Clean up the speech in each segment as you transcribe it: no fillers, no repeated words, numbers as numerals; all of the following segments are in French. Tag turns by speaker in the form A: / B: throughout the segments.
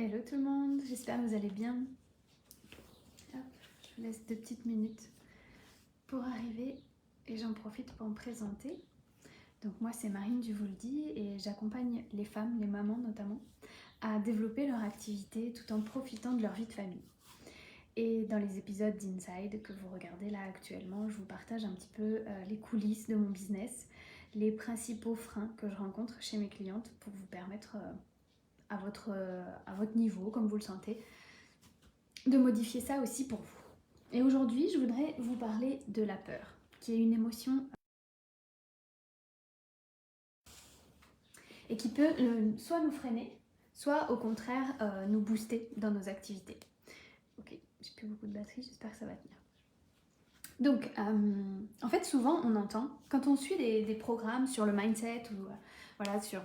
A: Hello tout le monde, j'espère que vous allez bien. Hop, je vous laisse 2 petites minutes pour arriver et j'en profite pour me présenter. Donc moi c'est Marine du Vouldy et j'accompagne les femmes, les mamans notamment, à développer leur activité tout en profitant de leur vie de famille. Et dans les épisodes d'Inside que vous regardez là actuellement, je vous partage un petit peu les coulisses de mon business, les principaux freins que je rencontre chez mes clientes pour vous permettre à votre niveau, comme vous le sentez, de modifier ça aussi pour vous. Et aujourd'hui, je voudrais vous parler de la peur, qui est une émotion et qui peut soit nous freiner, soit au contraire nous booster dans nos activités. Ok, j'ai plus beaucoup de batterie, j'espère que ça va tenir. Donc, en fait, souvent on entend, quand on suit des programmes sur le mindset ou voilà, sur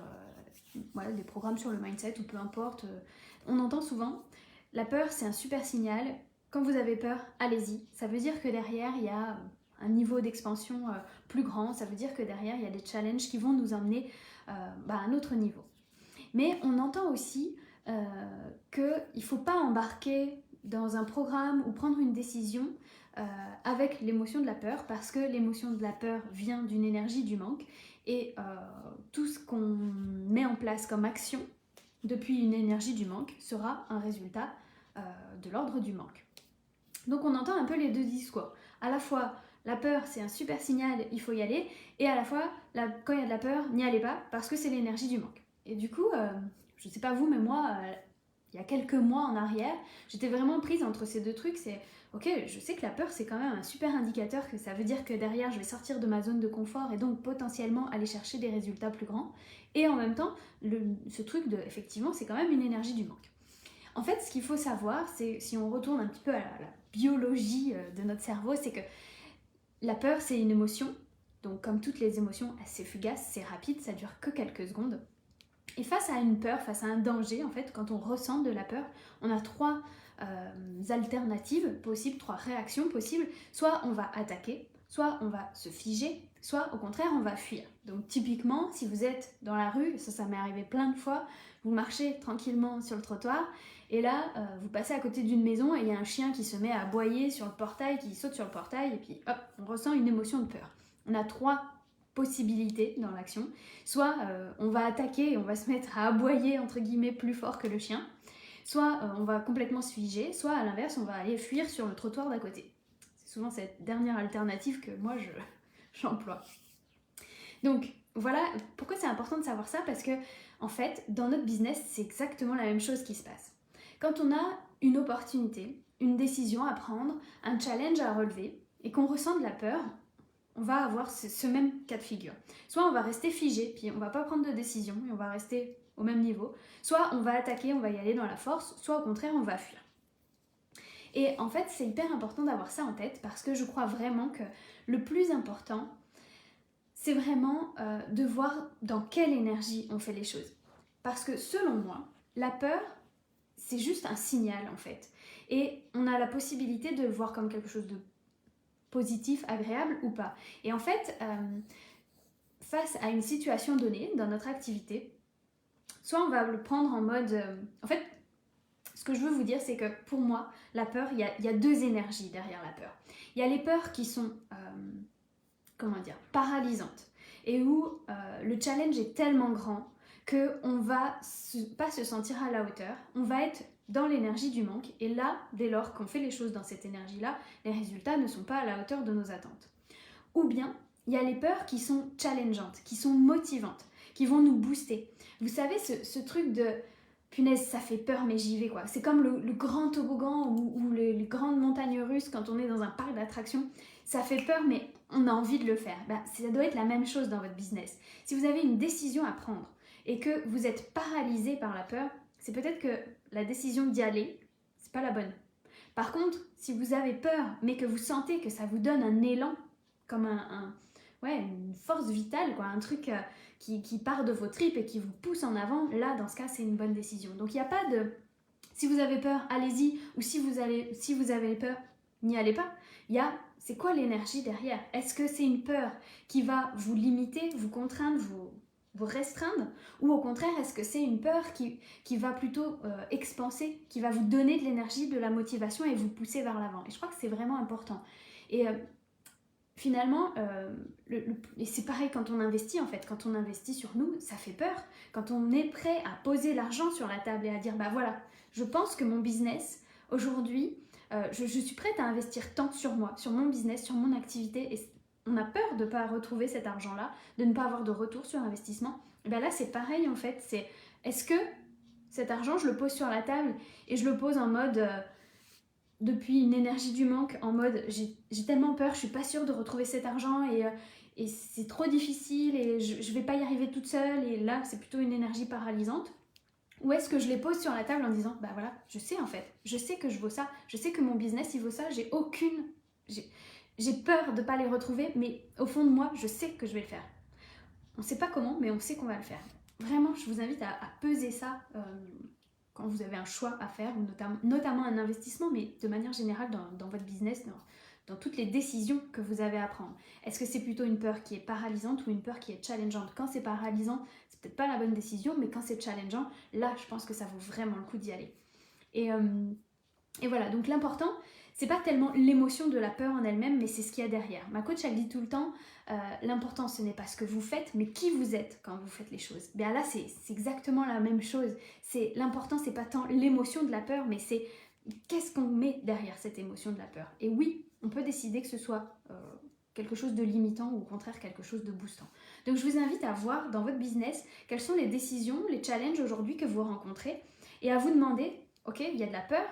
A: des programmes sur le mindset ou peu importe, on entend souvent la peur, c'est un super signal. Quand vous avez peur, allez-y. Ça veut dire que derrière, il y a un niveau d'expansion plus grand. Ça veut dire que derrière, il y a des challenges qui vont nous emmener à un autre niveau. Mais on entend aussi qu'il ne faut pas embarquer dans un programme ou prendre une décision avec l'émotion de la peur, parce que l'émotion de la peur vient d'une énergie du manque. Et tout ce qu'on met en place comme action depuis une énergie du manque sera un résultat de l'ordre du manque. Donc on entend un peu les deux discours. À la fois, la peur c'est un super signal, il faut y aller, et à la fois, quand il y a de la peur, n'y allez pas parce que c'est l'énergie du manque. Et du coup, je sais pas vous, mais moi, il y a quelques mois en arrière, j'étais vraiment prise entre ces deux trucs. C'est ok, je sais que la peur c'est quand même un super indicateur, que ça veut dire que derrière je vais sortir de ma zone de confort et donc potentiellement aller chercher des résultats plus grands. Et en même temps, ce truc de, effectivement, c'est quand même une énergie du manque. En fait, ce qu'il faut savoir, c'est, si on retourne un petit peu à la biologie de notre cerveau, c'est que la peur, c'est une émotion. Donc, comme toutes les émotions, c'est fugace, c'est rapide, ça dure que quelques secondes. Et face à une peur, face à un danger, en fait, quand on ressent de la peur, on a trois alternatives possibles, trois réactions possibles. Soit on va attaquer, soit on va se figer, soit au contraire on va fuir. Donc typiquement, si vous êtes dans la rue, ça m'est arrivé plein de fois, vous marchez tranquillement sur le trottoir et là vous passez à côté d'une maison et il y a un chien qui se met à aboyer sur le portail, qui saute sur le portail et puis hop, on ressent une émotion de peur. On a trois possibilités dans l'action. Soit on va attaquer et on va se mettre à aboyer entre guillemets plus fort que le chien, soit on va complètement se figer, soit à l'inverse on va aller fuir sur le trottoir d'à côté. C'est souvent cette dernière alternative que moi j'emploie. Donc voilà pourquoi c'est important de savoir ça, parce que en fait dans notre business c'est exactement la même chose qui se passe. Quand on a une opportunité, une décision à prendre, un challenge à relever et qu'on ressent de la peur, on va avoir ce même cas de figure. Soit on va rester figé, puis on va pas prendre de décision et on va rester au même niveau. Soit on va attaquer, on va y aller dans la force, soit au contraire on va fuir. Et en fait c'est hyper important d'avoir ça en tête, parce que je crois vraiment que le plus important c'est vraiment de voir dans quelle énergie on fait les choses. Parce que selon moi, la peur c'est juste un signal en fait. Et on a la possibilité de le voir comme quelque chose de positif, agréable ou pas. Et en fait, face à une situation donnée dans notre activité, soit on va le prendre en mode... en fait, ce que je veux vous dire, c'est que pour moi, la peur, il y a deux énergies derrière la peur. Il y a les peurs qui sont, paralysantes, et où le challenge est tellement grand qu'on va pas se sentir à la hauteur, on va être dans l'énergie du manque, et là, dès lors qu'on fait les choses dans cette énergie-là, les résultats ne sont pas à la hauteur de nos attentes. Ou bien, il y a les peurs qui sont challengeantes, qui sont motivantes, qui vont nous booster. Vous savez, ce truc de punaise, ça fait peur, mais j'y vais quoi. C'est comme le grand toboggan ou les grandes montagnes russes quand on est dans un parc d'attractions. Ça fait peur, mais on a envie de le faire. Ça doit être la même chose dans votre business. Si vous avez une décision à prendre et que vous êtes paralysé par la peur, c'est peut-être que la décision d'y aller, c'est pas la bonne. Par contre, si vous avez peur, mais que vous sentez que ça vous donne un élan, comme une force vitale, quoi, un truc qui part de vos tripes et qui vous pousse en avant, là, dans ce cas, c'est une bonne décision. Donc, il n'y a pas de... Si vous avez peur, allez-y, ou si vous avez peur, n'y allez pas. Il y a... C'est quoi l'énergie derrière? Est-ce que c'est une peur qui va vous limiter, vous contraindre, vous restreindre, ou au contraire, est-ce que c'est une peur qui va plutôt expanser, qui va vous donner de l'énergie, de la motivation et vous pousser vers l'avant. Et je crois que c'est vraiment important. Et finalement, et c'est pareil quand on investit en fait, quand on investit sur nous, ça fait peur. Quand on est prêt à poser l'argent sur la table et à dire, bah voilà, je pense que mon business, aujourd'hui, je suis prête à investir tant sur moi, sur mon business, sur mon activité, et on a peur de ne pas retrouver cet argent-là, de ne pas avoir de retour sur investissement. Et bien là, c'est pareil en fait, c'est est-ce que cet argent, je le pose sur la table et je le pose en mode... depuis une énergie du manque, en mode j'ai tellement peur, je suis pas sûre de retrouver cet argent et c'est trop difficile et je vais pas y arriver toute seule, et là c'est plutôt une énergie paralysante. Ou est-ce que je les pose sur la table en disant bah voilà, je sais en fait, je sais que je vaux ça, je sais que mon business il vaut ça, j'ai peur de pas les retrouver, mais au fond de moi je sais que je vais le faire. On sait pas comment, mais on sait qu'on va le faire. Vraiment, je vous invite à peser ça quand vous avez un choix à faire, ou notamment un investissement, mais de manière générale dans votre business, dans toutes les décisions que vous avez à prendre. Est-ce que c'est plutôt une peur qui est paralysante ou une peur qui est challengeante? Quand c'est paralysant, c'est peut-être pas la bonne décision, mais quand c'est challengeant, là, je pense que ça vaut vraiment le coup d'y aller. Et voilà, donc l'important, c'est pas tellement l'émotion de la peur en elle-même, mais c'est ce qu'il y a derrière. Ma coach, elle dit tout le temps, l'important, ce n'est pas ce que vous faites, mais qui vous êtes quand vous faites les choses. Bien là, c'est exactement la même chose. L'important, c'est pas tant l'émotion de la peur, mais c'est qu'est-ce qu'on met derrière cette émotion de la peur. Et oui, on peut décider que ce soit quelque chose de limitant ou au contraire quelque chose de boostant. Donc je vous invite à voir dans votre business quelles sont les décisions, les challenges aujourd'hui que vous rencontrez, et à vous demander, ok, il y a de la peur,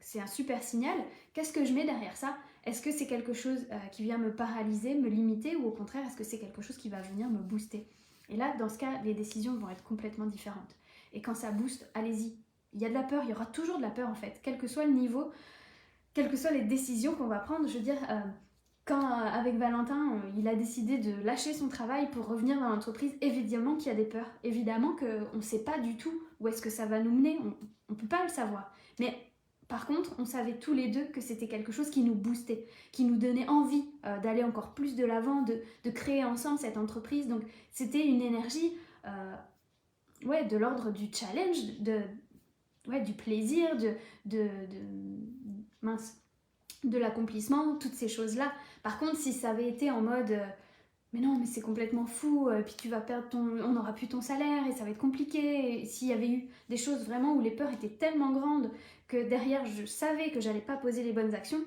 A: c'est un super signal, qu'est-ce que je mets derrière ça? Est-ce que c'est quelque chose qui vient me paralyser, me limiter, ou au contraire, est-ce que c'est quelque chose qui va venir me booster? Et là, dans ce cas, les décisions vont être complètement différentes. Et quand ça booste, allez-y. Il y a de la peur, il y aura toujours de la peur en fait, quel que soit le niveau, quelles que soient les décisions qu'on va prendre. Je veux dire, quand avec Valentin, il a décidé de lâcher son travail pour revenir dans l'entreprise, évidemment qu'il y a des peurs. Évidemment qu'on ne sait pas du tout où est-ce que ça va nous mener, on ne peut pas le savoir. Mais par contre, on savait tous les deux que c'était quelque chose qui nous boostait, qui nous donnait envie d'aller encore plus de l'avant, de créer ensemble cette entreprise. Donc c'était une énergie de l'ordre du challenge, du plaisir, de l'accomplissement, toutes ces choses-là. Par contre, si ça avait été en mode mais non, mais c'est complètement fou, puis tu vas perdre on n'aura plus ton salaire et ça va être compliqué. Et s'il y avait eu des choses vraiment où les peurs étaient tellement grandes que derrière je savais que j'allais pas poser les bonnes actions,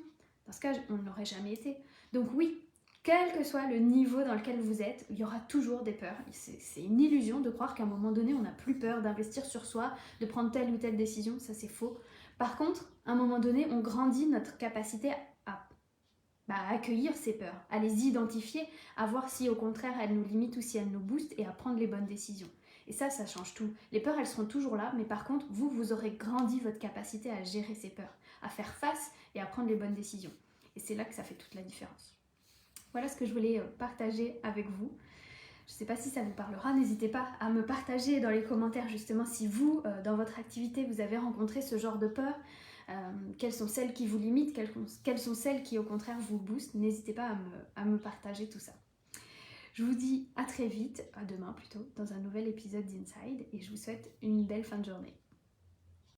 A: dans ce cas, on ne l'aurait jamais été. Donc oui, quel que soit le niveau dans lequel vous êtes, il y aura toujours des peurs. C'est une illusion de croire qu'à un moment donné, on n'a plus peur d'investir sur soi, de prendre telle ou telle décision, ça c'est faux. Par contre, à un moment donné, on grandit notre capacité à accueillir ces peurs, à les identifier, à voir si au contraire elles nous limitent ou si elles nous boostent, et à prendre les bonnes décisions. Et ça change tout. Les peurs, elles seront toujours là, mais par contre, vous aurez grandi votre capacité à gérer ces peurs, à faire face et à prendre les bonnes décisions. Et c'est là que ça fait toute la différence. Voilà ce que je voulais partager avec vous. Je ne sais pas si ça vous parlera, n'hésitez pas à me partager dans les commentaires justement si vous, dans votre activité, vous avez rencontré ce genre de peur. Quelles sont celles qui vous limitent, quelles sont celles qui au contraire vous boostent. N'hésitez pas à me partager tout ça. Je vous dis à très vite, à demain plutôt, dans un nouvel épisode d'Inside, et je vous souhaite une belle fin de journée.